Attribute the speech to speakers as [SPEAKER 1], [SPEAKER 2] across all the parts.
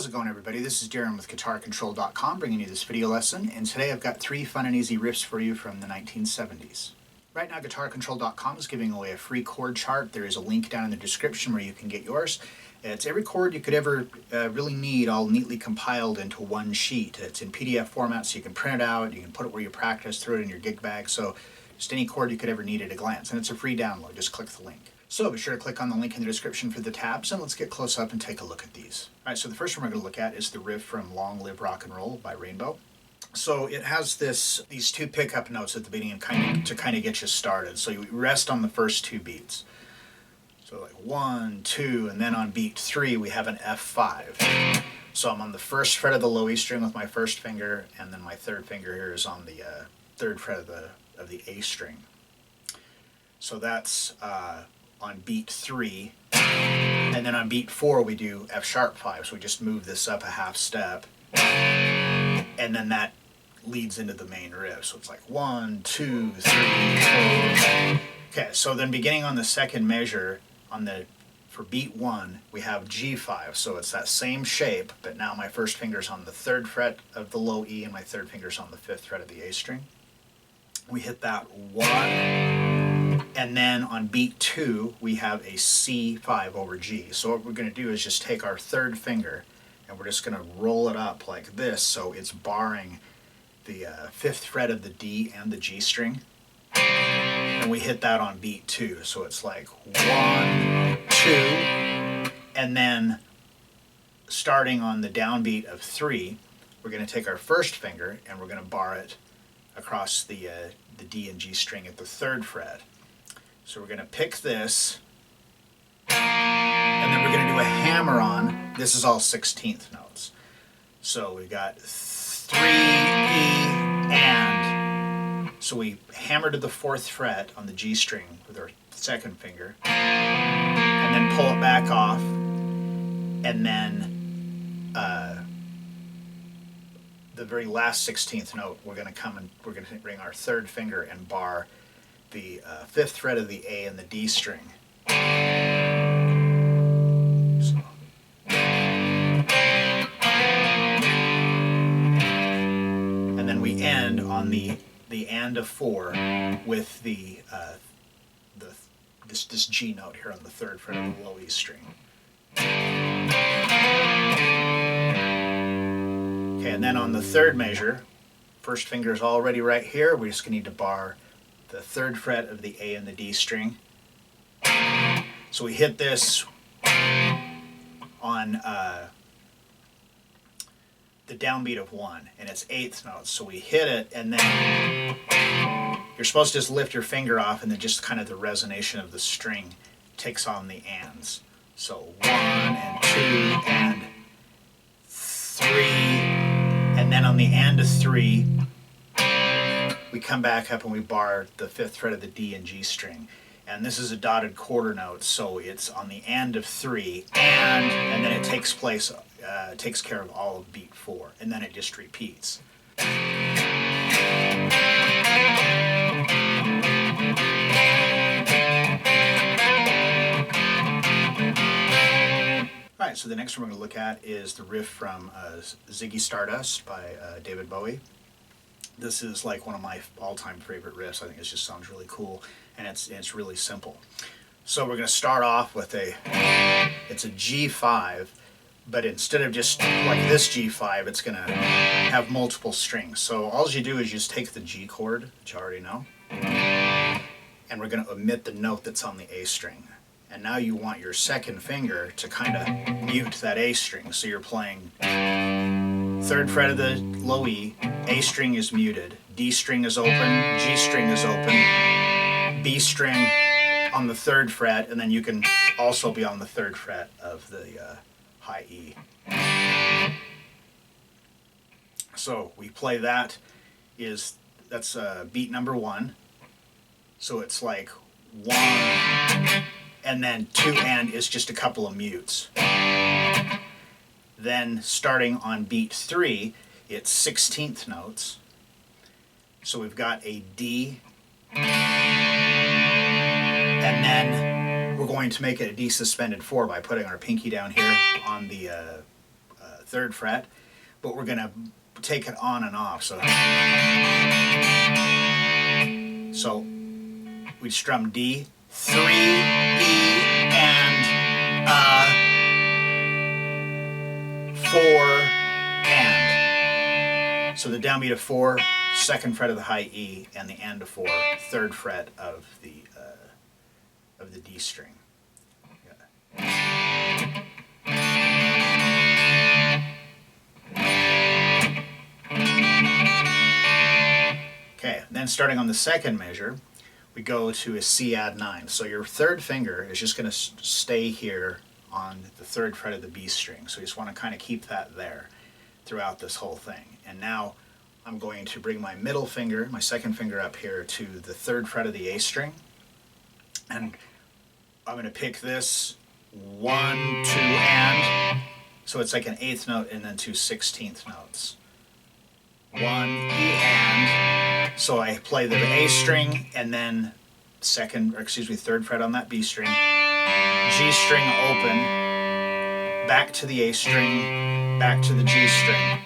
[SPEAKER 1] How's it going, everybody? This is Darrin with GuitarControl.com bringing you this video lesson, and today I've got 3 fun and easy riffs for you from the 1970s. Right now, GuitarControl.com is giving away a free chord chart. There is a link down in the description where you can get yours. It's every chord you could ever really need, all neatly compiled into one sheet. It's in PDF format, so you can print it out, you can put it where you practice, throw it in your gig bag, so just any chord you could ever need at a glance. And it's a free download, just click the link. So be sure to click on the link in the description for the tabs, and let's get close up and take a look at these. All right, so the first one we're going to look at is the riff from Long Live Rock and Roll by Rainbow. So it has these 2 pickup notes at the beginning to kind of get you started. So you rest on the first 2 beats. So like 1, 2, and then on beat 3 we have an F5. So I'm on the 1st fret of the low E string with my 1st finger, and then my 3rd finger here is on the 3rd fret of the A string. So that's on beat 3, and then on beat 4 we do F sharp 5, so we just move this up a half step, and then that leads into the main riff. So it's like 1, 2, 3, 4. Okay, so then beginning on the 2nd measure, for beat 1 we have G5, so it's that same shape, but now my 1st finger's on the 3rd fret of the low E and my 3rd finger's on the 5th fret of the A string. We hit that 1, and then on beat 2 we have a C5 over G. So what we're going to do is just take our 3rd finger and we're just going to roll it up like this, so it's barring the 5th fret of the D and the G string. And we hit that on beat 2, so it's like 1, 2, and then starting on the downbeat of 3 we're going to take our 1st finger and we're going to bar it across the D and G string at the 3rd fret. So we're going to pick this, and then we're going to do a hammer on. This is all 16th notes. So we got 3, E, and. So we hammer to the 4th fret on the G string with our 2nd finger, and then pull it back off, and then the very last 16th note, we're going to bring our 3rd finger and bar the 5th fret of the A and the D string. And then we end on the and of 4 with this G note here on the 3rd fret of the low E string. Okay, and then on the 3rd measure, 1st finger is already right here. We're just going to need to bar the 3rd fret of the A and the D string. So we hit this on the downbeat of 1, and it's 8th notes. So we hit it, and then you're supposed to just lift your finger off, and then just kind of the resonation of the string takes on the ands. So 1 and 2 and 3, and then on the and of 3 we come back up and we bar the 5th fret of the D and G string. And this is a dotted quarter note, so it's on the and of 3, and then it takes care of all of beat 4, and then it just repeats. Alright, so the next one we're going to look at is the riff from Ziggy Stardust by David Bowie. This is like one of my all-time favorite riffs. I think it just sounds really cool, and it's really simple. So we're going to start off with it's a G5, but instead of just like this G5, it's going to have multiple strings. So all you do is just take the G chord, which you already know, and we're going to omit the note that's on the A string. And now you want your 2nd finger to kind of mute that A string. So you're playing 3rd fret of the low E, A string is muted, D string is open, G string is open, B string on the 3rd fret, and then you can also be on the 3rd fret of the high E. So we play that's beat number 1. So it's like 1, and then 2 and is just a couple of mutes. Then starting on beat 3, it's 16th notes. So we've got a D, and then we're going to make it a D suspended 4 by putting our pinky down here on the 3rd fret, but we're going to take it on and off. So we strum D, 3, E, and 4, and. So the downbeat of 4, 2nd fret of the high E, and the and of 4, 3rd fret of the D string. Okay, then starting on the 2nd measure, we go to a C add 9. So your 3rd finger is just going to stay here on the 3rd fret of the B string. So you just want to kind of keep that there throughout this whole thing. And now I'm going to bring my middle finger, my 2nd finger up here to the 3rd fret of the A string. And I'm going to pick this 1, 2, and. So it's like an 8th note and then 2 16th notes. 1, E, and. So I play the A string and then 3rd fret on that B string, G string open, back to the A string, back to the G string.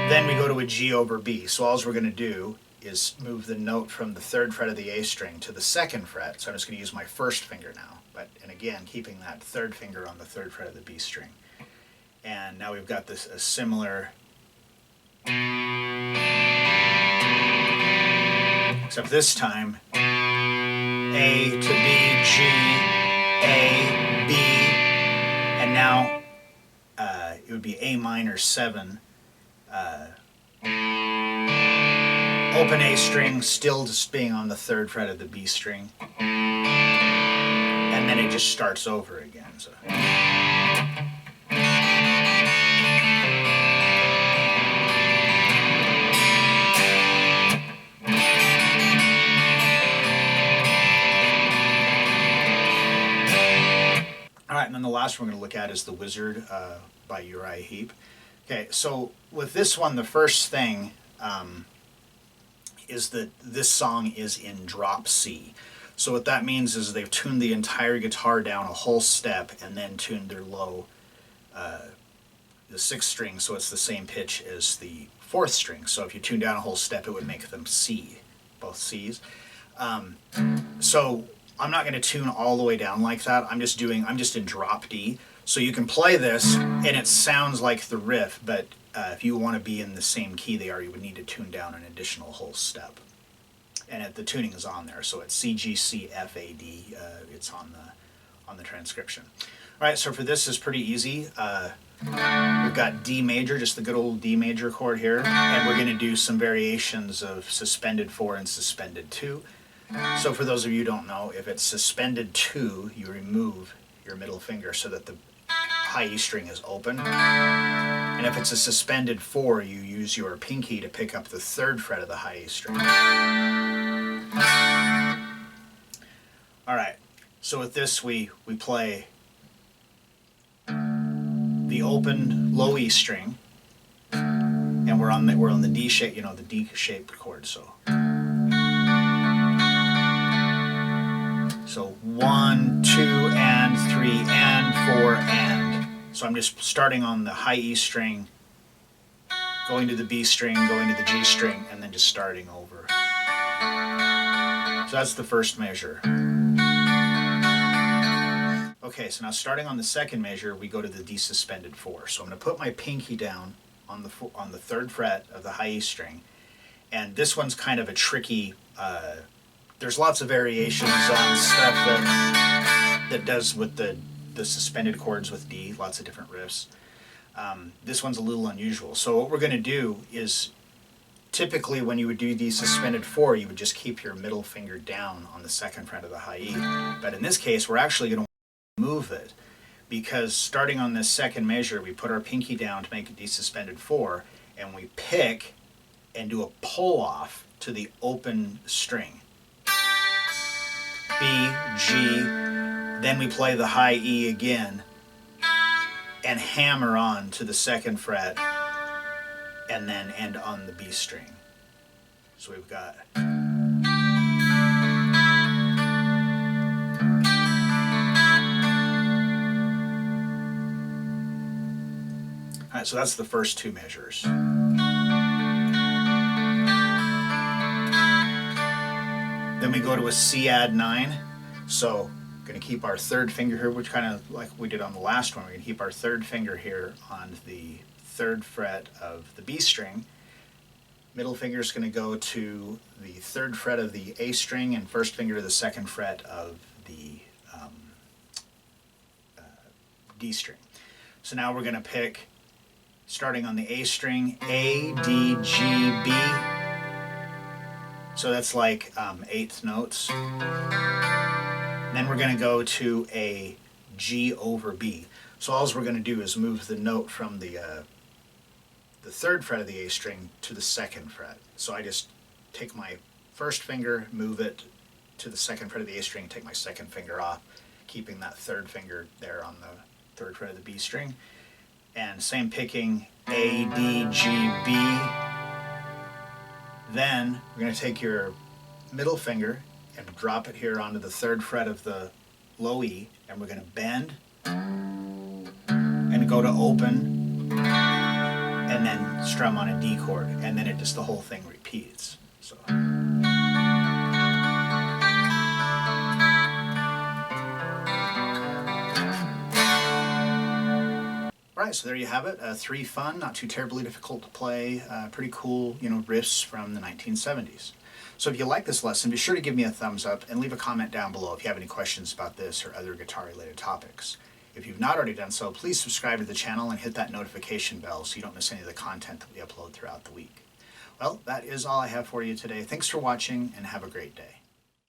[SPEAKER 1] Then we go to a G over B. So all we're going to do is move the note from the 3rd fret of the A string to the 2nd fret. So I'm just going to use my 1st finger now. And again, keeping that 3rd finger on the 3rd fret of the B string. And now we've got this a similar, except this time A to B, G, A, B, and now it would be A minor 7, open A string, still just being on the 3rd fret of the B string, and then it just starts over again. So. All right, and then the last one we're going to look at is The Wizard by Uriah Heep. Okay, so with this one, the first thing is that this song is in drop C. So what that means is they've tuned the entire guitar down a whole step and then tuned their low, the 6th string, so it's the same pitch as the 4th string. So if you tune down a whole step, it would make them C, both Cs. So I'm not going to tune all the way down like that. I'm just in drop D. So you can play this and it sounds like the riff, but if you want to be in the same key they are, you would need to tune down an additional whole step. And the tuning is on there, so it's C, G, C, F, A, D. It's on the transcription. All right, so for this is pretty easy. We've got D major, just the good old D major chord here, and we're going to do some variations of suspended 4 and suspended 2. So for those of you who don't know, if it's suspended 2, you remove your middle finger so that the high E string is open. And if it's a suspended 4, you use your pinky to pick up the 3rd fret of the high E string. All right, so with this we play the open low E string, and we're on the D shape, the D shaped chord. So 1, 2, and 3, and 4, and. So I'm just starting on the high E string, going to the B string, going to the G string, and then just starting over. So that's the first measure. Okay, so now starting on the 2nd measure, we go to the D suspended 4. So I'm going to put my pinky down on the 3rd fret of the high E string, and this one's kind of a tricky. There's lots of variations on stuff that does with the suspended chords with D, lots of different riffs. This one's a little unusual. So what we're going to do is, typically when you would do the suspended 4, you would just keep your middle finger down on the 2nd fret of the high E. But in this case, we're actually going to move it, because starting on this 2nd measure, we put our pinky down to make a D suspended 4, and we pick and do a pull off to the open string. B, G, then we play the high E again and hammer on to the 2nd fret and then end on the B string. So we've got Alright, so that's the first two measures. Then we go to a C add 9. So we're going to keep our third finger here, which kind of like we did on the last one. We're going to keep our third finger here on the 3rd fret of the B string. Middle finger is going to go to the 3rd fret of the A string, and first finger to the 2nd fret of the D string. So now we're going to pick, starting on the A string, A, D, G, B. So that's like 8th notes. Then we're going to go to a G over B. So all we're going to do is move the note from the 3rd fret of the A string to the 2nd fret. So I just take my first finger, move it to the 2nd fret of the A string, take my 2nd finger off, keeping that 3rd finger there on the 3rd fret of the B string. And same picking, A, D, G, B. Then we're going to take your middle finger and drop it here onto the 3rd fret of the low E, and we're going to bend and go to open and then strum on a D chord, and then the whole thing repeats. So. Alright, so there you have it. 3 fun, not too terribly difficult to play, pretty cool, riffs from the 1970s. So if you like this lesson, be sure to give me a thumbs up and leave a comment down below if you have any questions about this or other guitar-related topics. If you've not already done so, please subscribe to the channel and hit that notification bell so you don't miss any of the content that we upload throughout the week. Well, that is all I have for you today. Thanks for watching, and have a great day.